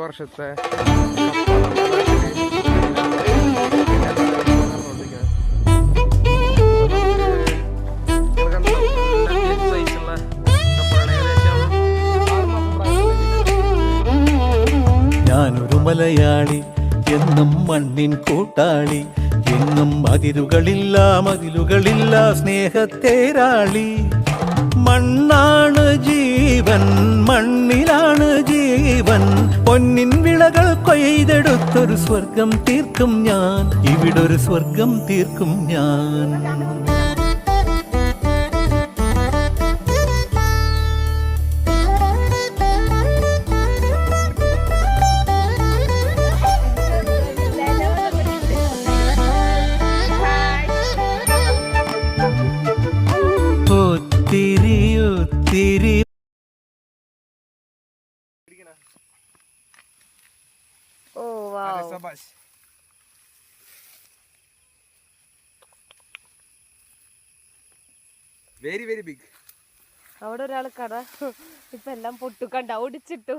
വർഷത്തെ ഞാനൊരു മലയാളി എന്നും മണ്ണിൻ കൂട്ടാളി, എന്നും മതിലുകളില്ല സ്നേഹത്തേരാളി. മണ്ണാണ് ജീവൻ, മണ്ണിലാണ് ജീവൻ, പൊന്നിൻ വിളകൾ കൊയ്തെടുത്തൊരു സ്വർഗം തീർക്കും ഞാൻ, ഇവിടൊരു സ്വർഗം തീർക്കും ഞാൻ. ഒത്തിരി ഓ വാവ്, വെരി വെരി ബിഗ്. അവിടെ ഒരാൾ കട ഇപ്പൊ എല്ലാം പൊട്ടുക്കണ്ട ഓടിച്ചിട്ടു.